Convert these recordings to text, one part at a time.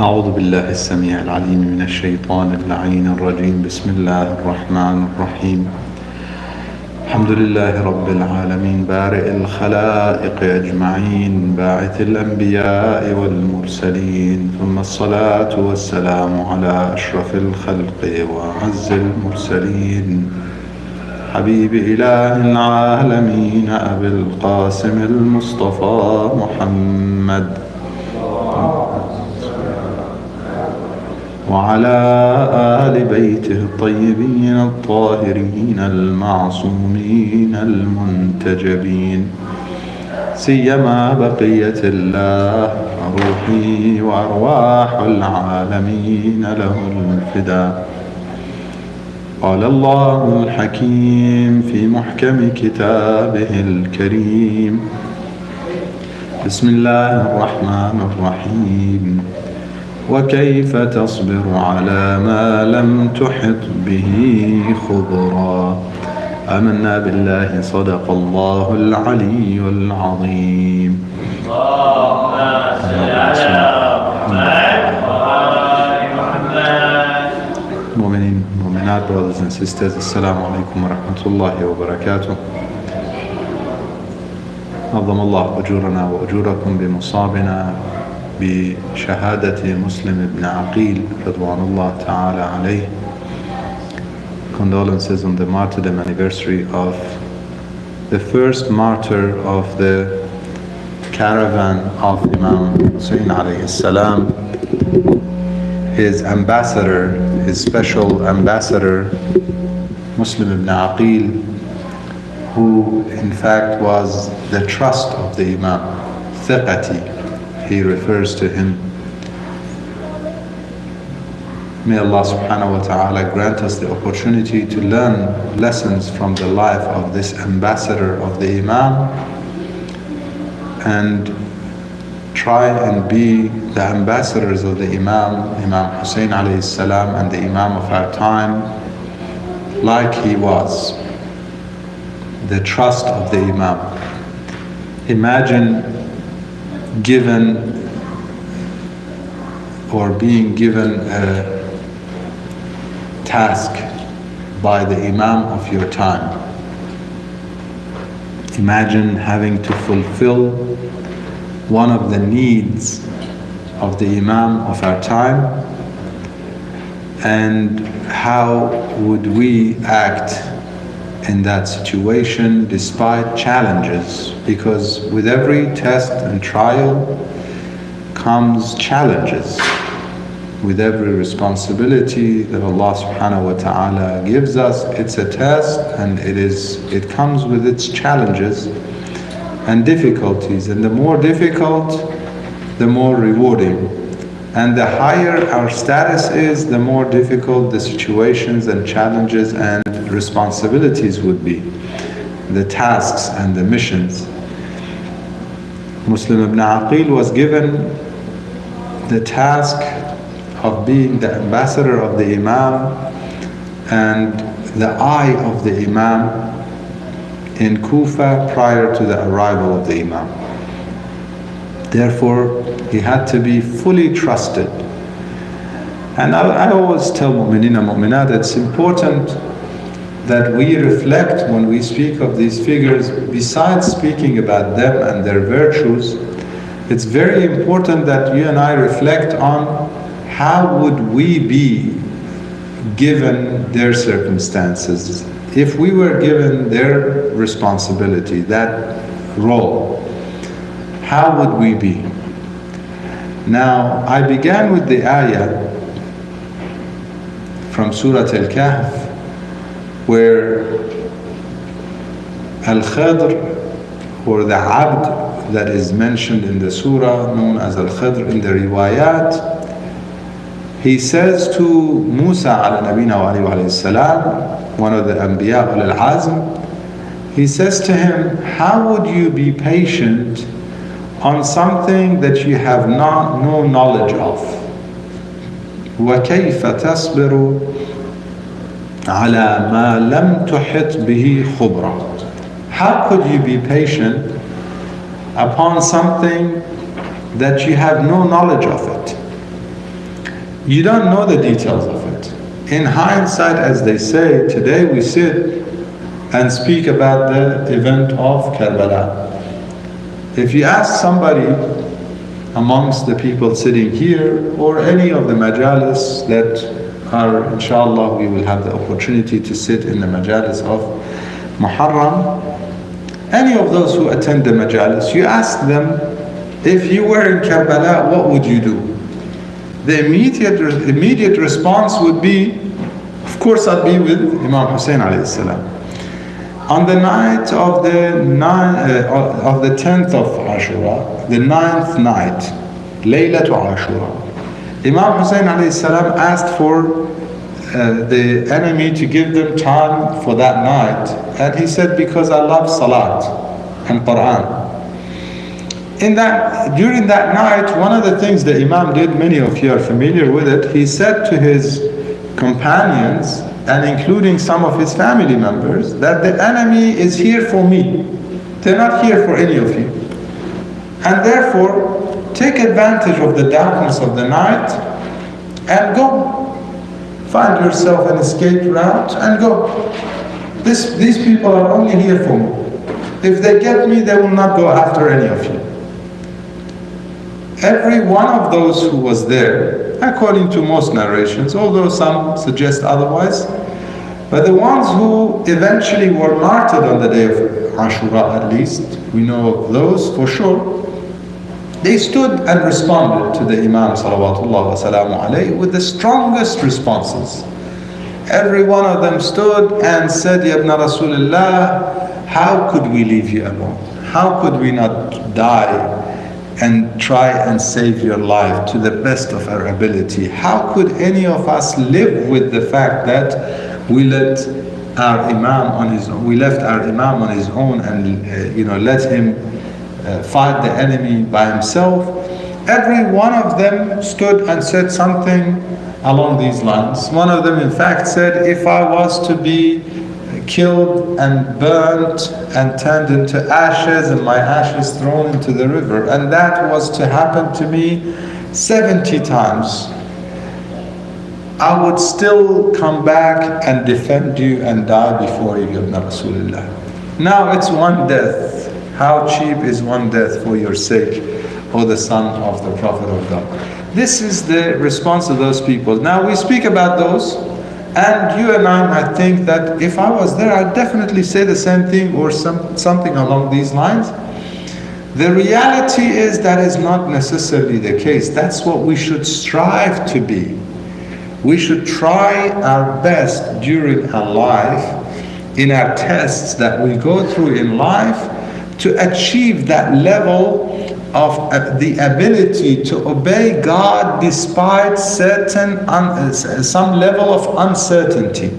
أعوذ بالله السميع العليم من الشيطان اللعين الرجيم. بسم الله الرحمن الرحيم. الحمد لله رب العالمين بارئ الخلائق أجمعين باعث الأنبياء والمرسلين، ثم الصلاة والسلام على أشرف الخلق وأعز المرسلين حبيب إله العالمين أبي القاسم المصطفى محمد وعلى آل بيته الطيبين الطاهرين المعصومين المنتجبين، سيما بقية الله روحي وأرواح العالمين له الفداء. قال الله الحكيم في محكم كتابه الكريم: بسم الله الرحمن الرحيم. وكيف تصبر على ما لم تحط به خبرا. آمنا بالله صدق الله العلي العظيم. مؤمنين مؤمنات, brothers and sisters, السلام عليكم ورحمة الله وبركاته. نظم الله أجورنا وأجوركم بمصابنا بشهادة مسلم ibn Aqeel رضوان الله تعالى عليه. Condolences on the martyrdom anniversary of the first martyr of the caravan of Imam Hussein alayhi salam, his ambassador, his special ambassador, Muslim ibn Aqeel, who in fact was the trust of the Imam, thiqati, he refers to him. May Allah subhanahu wa ta'ala grant us the opportunity to learn lessons from the life of this ambassador of the Imam and try and be the ambassadors of the Imam, Imam Hussein alayhi salam, and the Imam of our time, like he was, the trust of the Imam. Imagine given or being given a task by the Imam of your time. Imagine having to fulfill one of the needs of the Imam of our time, and how would we act in that situation despite challenges, because with every test and trial comes challenges. With every responsibility that Allah subhanahu wa ta'ala gives us, it's a test, and it comes with its challenges and difficulties, and the more difficult, the more rewarding, and the higher our status is, the more difficult the situations and challenges and responsibilities would be, the tasks and the missions. Muslim ibn Aqeel was given the task of being the ambassador of the Imam and the eye of the Imam in Kufa prior to the arrival of the Imam. Therefore, he had to be fully trusted. And I always tell mu'mineen and mu'minat, it's important that we reflect when we speak of these figures. Besides speaking about them and their virtues, it's very important that you and I reflect on how would we be given their circumstances. If we were given their responsibility, that role, how would we be? Now, I began with the ayah from Surah Al-Kahf, where Al-Khidr, or the Abd that is mentioned in the surah, known as Al-Khidr in the riwayat, he says to Musa ala nabina wa alayhi salam, one of the Anbiya al-Azm, he says to him, how would you be patient on something that you have no knowledge of? وَكَيْفَ تَصْبِرُ عَلَى مَا لَمْ تُحِطْ بِهِ خُبْرًا. How could you be patient upon something that you have no knowledge of it? You don't know the details of it. In hindsight, as they say, today we sit and speak about the event of Karbala. If you ask somebody amongst the people sitting here or any of the majalis that are, inshallah, we will have the opportunity to sit in the majalis of Muharram, any of those who attend the majalis, you ask them, if you were in Karbala, what would you do? The immediate response would be, of course I'd be with Imam Hussein alayhi salam. On the night of the 10th of Ashura, the 9th night, Laylatu Ashura, Imam Hussein alayhi salam asked for the enemy to give them time for that night, and he said, because I love Salat and Quran. During that night, one of the things the Imam did, many of you are familiar with it, he said to his companions, and including some of his family members, that the enemy is here for me. They're not here for any of you. And therefore, take advantage of the darkness of the night and go. Find yourself an escape route and go. These people are only here for me. If they get me, they will not go after any of you. Every one of those who was there, according to most narrations, although some suggest otherwise, but the ones who eventually were martyred on the day of Ashura, at least, we know of those for sure, they stood and responded to the Imam salawatullah wa salamu alayhi with the strongest responses. Every one of them stood and said, Ya ibn Rasulullah, how could we leave you alone? How could we not die and try and save your life to the best of our ability? How could any of us live with the fact that we left our Imam on his own and let him fight the enemy by himself? Every one of them stood and said something along these lines. One of them in fact said, if I was to be killed and burnt and turned into ashes and my ashes thrown into the river, and that was to happen to me 70 times, I would still come back and defend you and die before you, Ibn Rasulullah. Now it's one death. How cheap is one death for your sake, O the son of the Prophet of God? This is the response of those people. Now we speak about those, and you and I might think that if I was there, I'd definitely say the same thing or something along these lines. The reality is that is not necessarily the case. That's what we should strive to be. We should try our best during our life, in our tests that we go through in life, to achieve that level of the ability to obey God despite some level of uncertainty,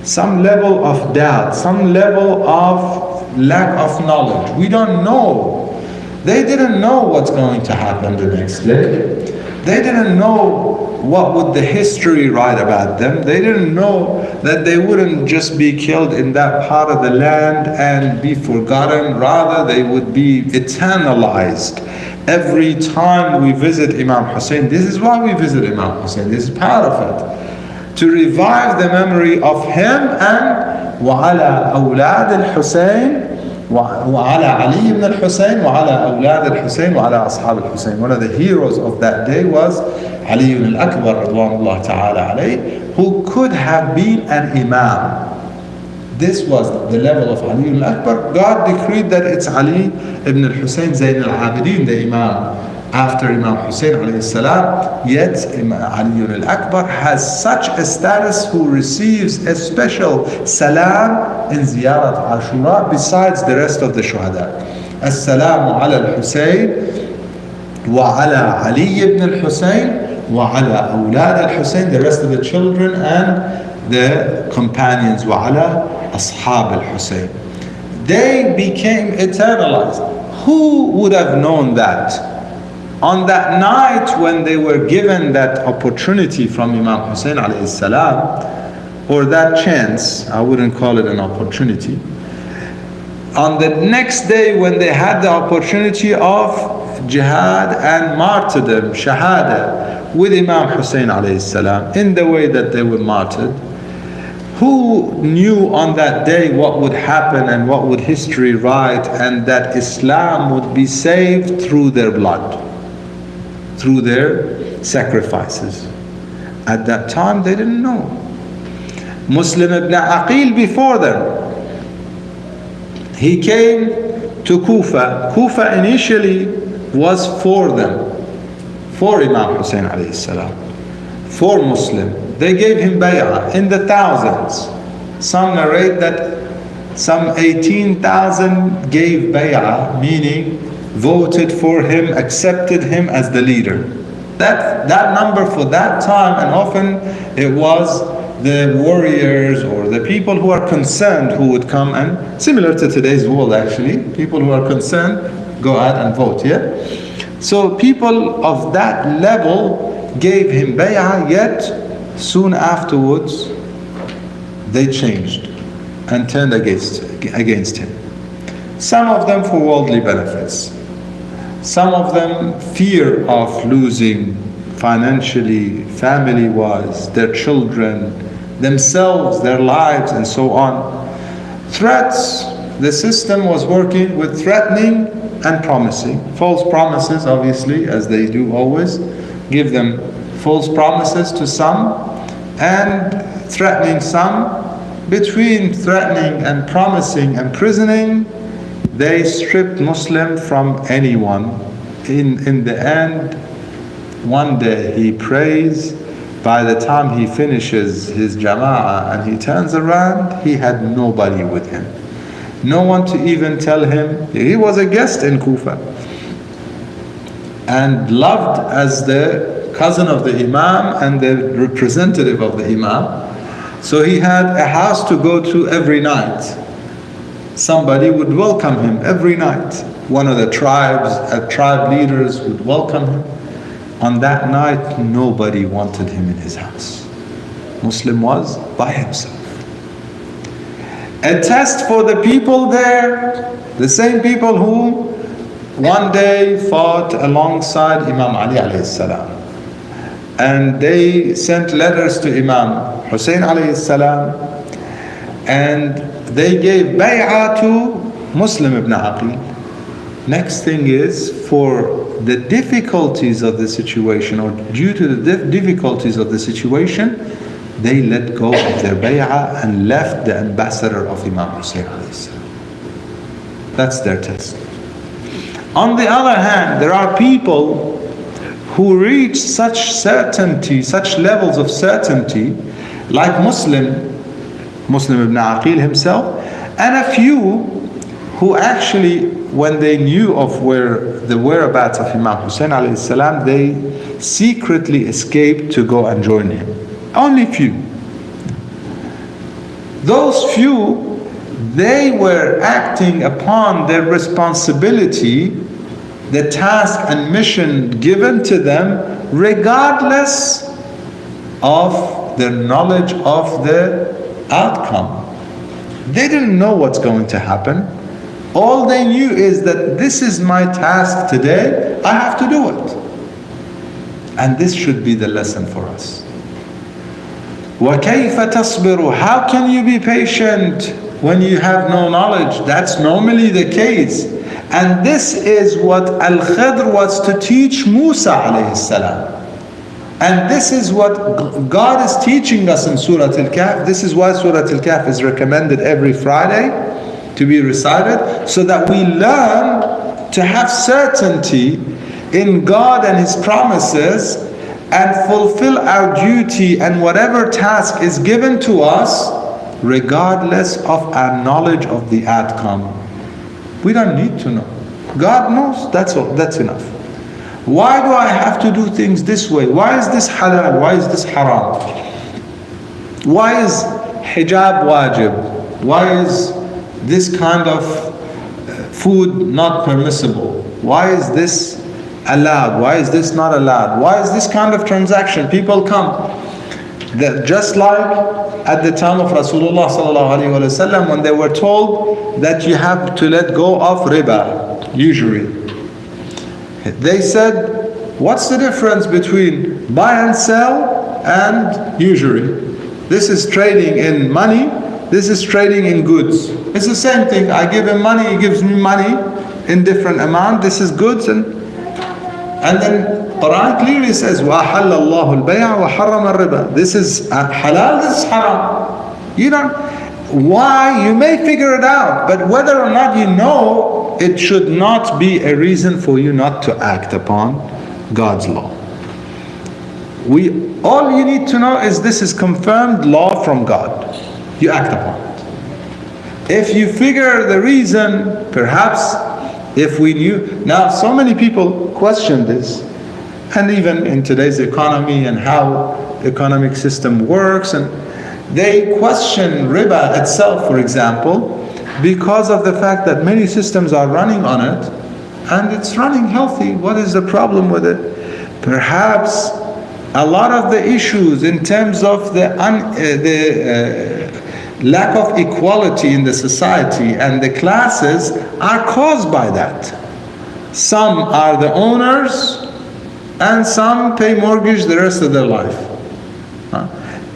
some level of doubt, some level of lack of knowledge. We don't know. They didn't know what's going to happen the next day. They didn't know what would the history write about them. They didn't know that they wouldn't just be killed in that part of the land and be forgotten. Rather, they would be eternalized. Every time we visit Imam Hussein, this is why we visit Imam Hussein, this is part of it, to revive the memory of him and وَعَلَى أَوْلَادِ الْحُسَيْنِ وعلى علي بن الحسين وعلى أولاد الحسين وعلى أصحاب الحسين. One of the heroes of that day was Ali al-Akbar radwanullah ta'ala alayh, who could have been an imam. This was the level of Ali al-Akbar. God decreed that it's Ali ibn al-Husayn Zayn al-Abidin, the imam after Imam Hussein alayhi salam. Yet Ali al-Akbar has such a status who receives a special salam in Ziyarat Ashura besides the rest of the shuhada. As-salamu ala al-Husayn wa ala Ali ibn al-Husayn wa ala awlad al-Husayn, the rest of the children and the companions, wa ala ashab al-Husayn. They became eternalized. Who would have known that? On that night when they were given that opportunity from Imam Hussein alayhi salam, or that chance, I wouldn't call it an opportunity, On the next day, when they had the opportunity of jihad and martyrdom, shahada, with Imam Hussein alayhi salam, in the way that they were martyred, who knew on that day what would happen and what would history write, and that Islam would be saved through their blood, through their sacrifices? At that time they didn't know. Muslim ibn Aqeel before them, he came to Kufa. Kufa initially was for them, for Imam Hussein alayhi salam, for Muslim. They gave him bay'ah in the thousands. Some narrate that some 18,000 gave bay'ah, meaning voted for him, accepted him as the leader. That number for that time, and often it was the warriors or the people who are concerned who would come, and similar to today's world actually, people who are concerned go out and vote, yeah? So people of that level gave him bay'ah, yet soon afterwards they changed and turned against him. Some of them for worldly benefits, some of them fear of losing financially, family-wise, their children, themselves, their lives, and so on. Threats. The system was working with threatening and promising. False promises, obviously, as they do always, give them false promises to some and threatening some. Between threatening and promising and imprisoning, they stripped Muslim from anyone. In the end, one day he prays. By the time he finishes his jama'ah and he turns around, he had nobody with him. No one to even tell him. He was a guest in Kufa and loved as the cousin of the Imam and the representative of the Imam. So he had a house to go to every night. Somebody would welcome him every night. One of the tribe leaders would welcome him. On that night, nobody wanted him in his house. Muslim was by himself. A test for the people there, the same people who one day fought alongside Imam Ali alayhi salam. And they sent letters to Imam Hussein alayhi salam, and they gave bay'ah to Muslim ibn Aqeel. Next thing is, for the difficulties of the situation, or due to the difficulties of the situation, they let go of their bay'ah and left the ambassador of Imam Hussein alayhi salam. That's their test. On the other hand, there are people who reach such certainty, such levels of certainty, like Muslim ibn Aqeel himself, and a few who actually, when they knew of the whereabouts of Imam Hussein alayhi salam, they secretly escaped to go and join him. Only few. Those few, they were acting upon their responsibility, the task and mission given to them, regardless of their knowledge of the outcome. They didn't know what's going to happen. All they knew is that this is my task today, I have to do it. And this should be the lesson for us. وَكَيْفَ تَصْبِرُ? How can you be patient when you have no knowledge? That's normally the case. And this is what Al-Khidr was to teach Musa alayhi salam. And this is what God is teaching us in Surah Al-Kahf. This is why Surah Al-Kahf is recommended every Friday to be recited, so that we learn to have certainty in God and His promises, and fulfill our duty and whatever task is given to us, regardless of our knowledge of the outcome. We don't need to know. God knows, that's all, that's enough. Why do I have to do things this way? Why is this halal? Why is this haram? Why is hijab wajib? Why is this kind of food not permissible? Why is this allowed? Why is this not allowed? Why is this kind of transaction? People come. Just like at the time of Rasulullah sallallahu alaihi wasallam when they were told that you have to let go of riba, usury. They said, what's the difference between buy and sell and usury? This is trading in money, this is trading in goods. It's the same thing. I give him money, he gives me money in different amount. This is goods, and then Quran clearly says, وَأَحَلَّ اللَّهُ الْبَيْعَ وَحَرَّمَ الرِّبَى. This is halal, this is haram. You don't, why? You may figure it out, but whether or not you know, it should not be a reason for you not to act upon God's law. All you need to know is this is confirmed law from God. You act upon it. If you figure the reason, perhaps if we knew. Now, so many people question this, and even in today's economy and how the economic system works, and they question riba itself, for example, because of the fact that many systems are running on it, and it's running healthy. What is the problem with it? Perhaps a lot of the issues in terms of the lack of equality in the society and the classes are caused by that. Some are the owners and some pay mortgage the rest of their life.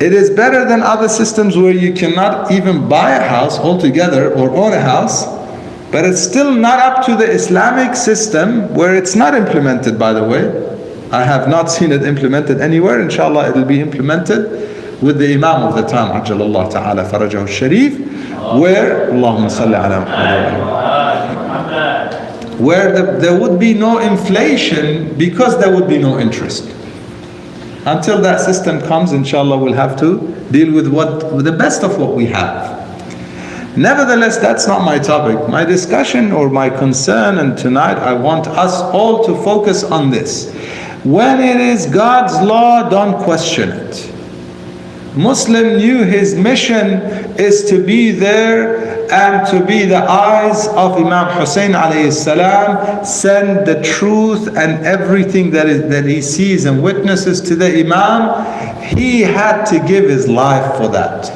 It is better than other systems where you cannot even buy a house altogether or own a house, but it's still not up to the Islamic system, where it's not implemented, by the way. I have not seen it implemented anywhere. Inshallah, it will be implemented with the Imam of the time, Ajjalallahu Ta'ala Farajahu Sharif, where, Allahumma salli ala Muhammad, where there would be no inflation because there would be no interest. Until that system comes, inshallah, we'll have to deal with the best of what we have. Nevertheless, that's not my topic. My discussion or my concern, and tonight I want us all to focus on this. When it is God's law, don't question it. Muslim knew his mission is to be there and to be the eyes of Imam Hussein alayhi salam, send the truth and everything that he sees and witnesses to the Imam. He had to give his life for that.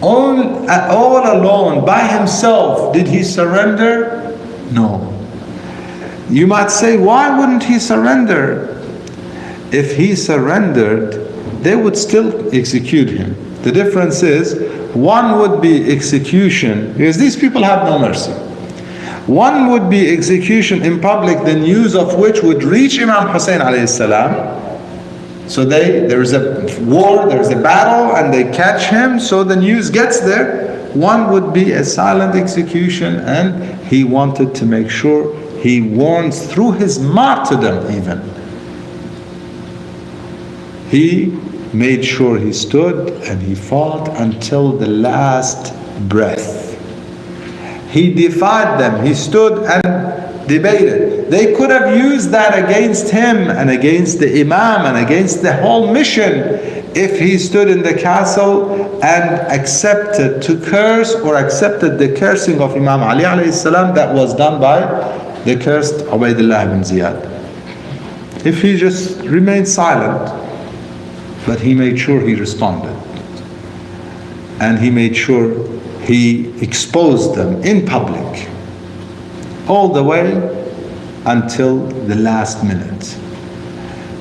All alone, by himself, did he surrender? No. You might say, why wouldn't he surrender? If he surrendered, they would still execute him. The difference is, one would be execution, because these people have no mercy. One would be execution in public, the news of which would reach Imam Hussein alayhi salam. So there's a war, there's a battle, and they catch him, so the news gets there. One would be a silent execution, and he wanted to make sure he warns through his martyrdom even. He made sure he stood and he fought until the last breath. He defied them. He stood and debated. They could have used that against him and against the Imam and against the whole mission if he stood in the castle and accepted to curse or accepted the cursing of Imam Ali alayhi salam that was done by the cursed Ubaydullah ibn Ziyad. If he just remained silent, but he made sure he responded. And he made sure he exposed them in public, all the way until the last minute.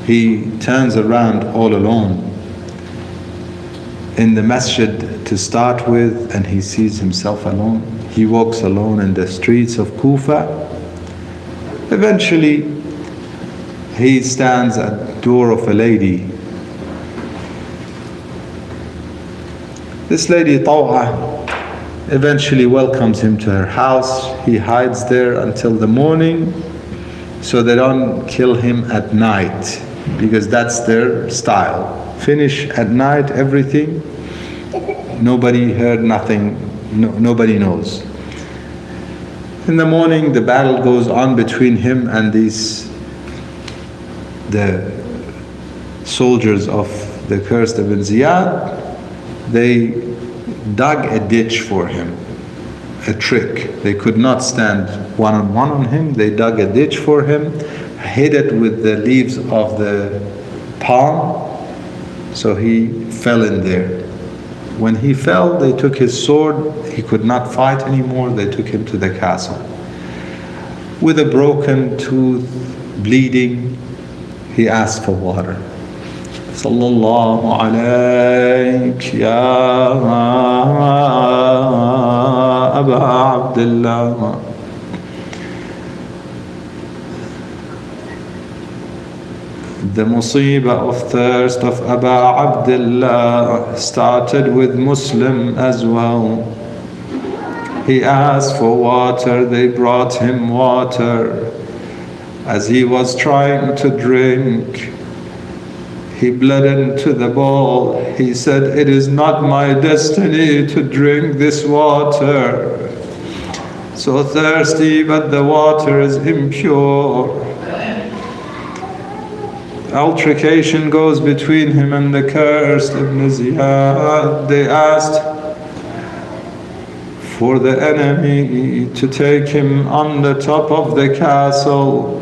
He turns around all alone in the masjid to start with, and he sees himself alone. He walks alone in the streets of Kufa. Eventually, he stands at the door of a lady. This lady, Taw'a, eventually welcomes him to her house. He hides there until the morning so they don't kill him at night, because that's their style. Finish at night everything. Nobody heard nothing. Nobody knows. In the morning, the battle goes on between him and the soldiers of the cursed Ibn Ziyad. They dug a ditch for him, a trick. They could not stand one-on-one on him. They dug a ditch for him, hid it with the leaves of the palm, so he fell in there. When he fell, they took his sword. He could not fight anymore. They took him to the castle. With a broken tooth, bleeding, he asked for water. Sallallahu alayk ya Aba Abdullah. The musibah of thirst of Aba Abdullah started with Muslim as well. He asked for water, they brought him water. As he was trying to drink, he bled into the bowl. He said, "It is not my destiny to drink this water. So thirsty, but the water is impure." Altercation goes between him and the cursed Ibn Ziyad. They asked for the enemy to take him on the top of the castle.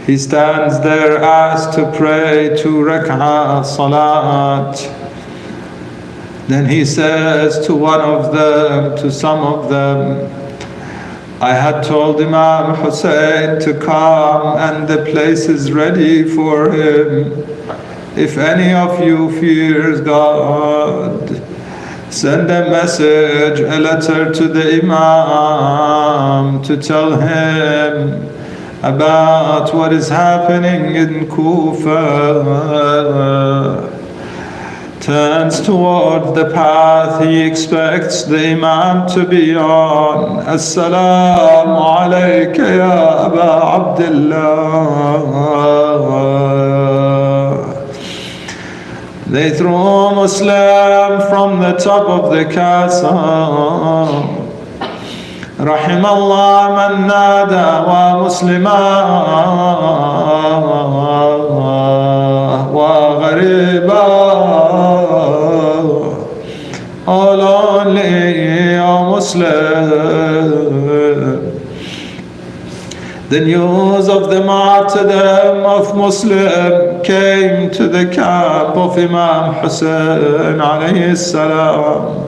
He stands there, asked to pray 2 rak'ah salat. Then he says to one of them, to some of them, "I had told Imam Hussein to come and the place is ready for him. If any of you fears God, send a message, a letter to the Imam to tell him about what is happening in Kufa." Turns toward the path he expects the Imam to be on. "Assalamu alayka ya Aba Abdullah." They threw Muslim from the top of the castle. رحم الله من نادى ومسلما وغريبا. All only a Muslim. The news of the martyrdom of Muslim came to the camp of Imam Hussein alayhi salam.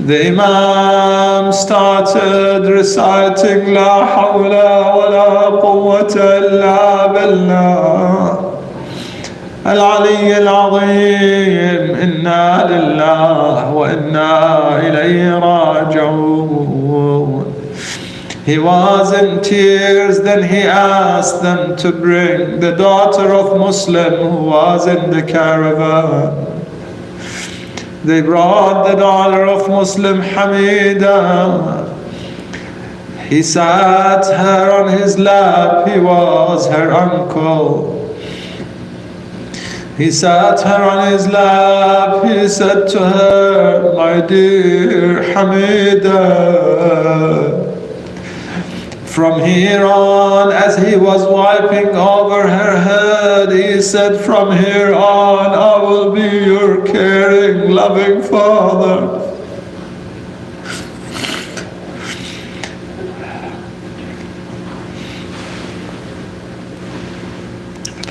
The Imam started reciting La hawla wa la quwwata illa billah العلي العظيم إنا لله وإنا إليه راجعون. He was in tears. Then he asked them to bring the daughter of Muslim who was in the caravan. They brought the daughter of Muslim, Hamida. He sat her on his lap. He was her uncle. He sat her on his lap. He said to her, "My dear Hamida." From here on, as he was wiping over her head, he said, "From here on, I will be your caring, loving father."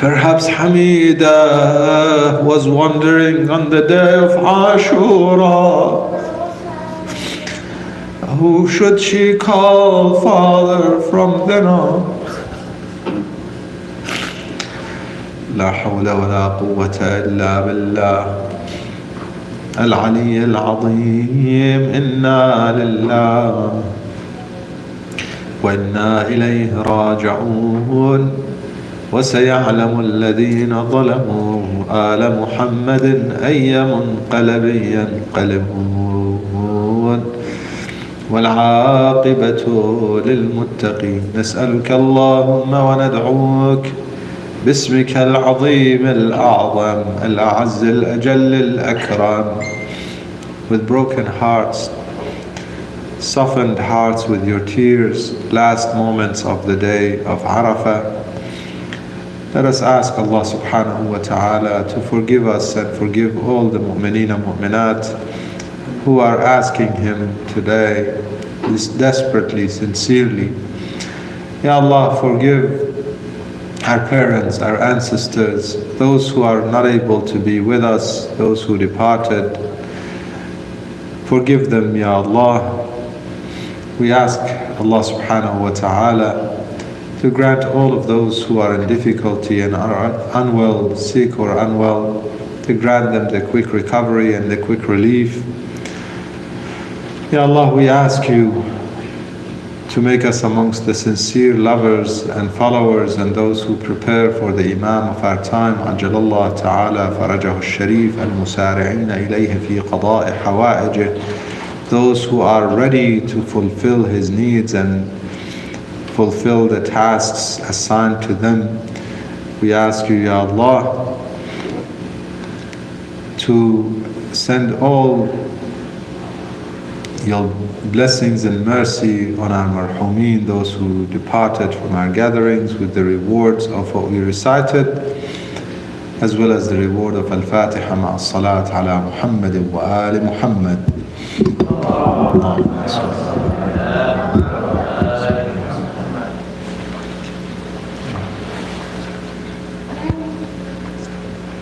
Perhaps Hamida was wondering on the day of Ashura, who should she call father from then on? لا حول ولا قوة إلا بالله العلي العظيم إنا لله وإنا إليه راجعون وسيعلم الذين ظلموا آل محمد أي منقلب ينقلبون والعاقبة للمتقين. نسألك اللهم وندعوك باسمك العظيم الأعظم الأعز الأجل الأكرم. With broken hearts, softened hearts with your tears, last moments of the day of Arafah, let us ask Allah subhanahu wa ta'ala to forgive us and forgive all the mu'mineen and mu'minat who are asking Him today, this desperately, sincerely. Ya Allah, forgive our parents, our ancestors, those who are not able to be with us, those who departed. Forgive them, Ya Allah. We ask Allah subhanahu wa ta'ala to grant all of those who are in difficulty and are unwell, sick or unwell, to grant them the quick recovery and the quick relief. Ya Allah, we ask you to make us amongst the sincere lovers and followers and those who prepare for the Imam of our time, Ajjalallah Ta'ala Farajahu Sharif, al-Musari'ina ilayhi fi qada'i hawa'ijih, those who are ready to fulfill his needs and fulfill the tasks assigned to them. We ask you, Ya Allah, to send all your blessings and mercy on our marhumeen, those who departed from our gatherings, with the rewards of what we recited, as well as the reward of Al-Fatiha ma'a salat ala Muhammad wa ali Muhammad.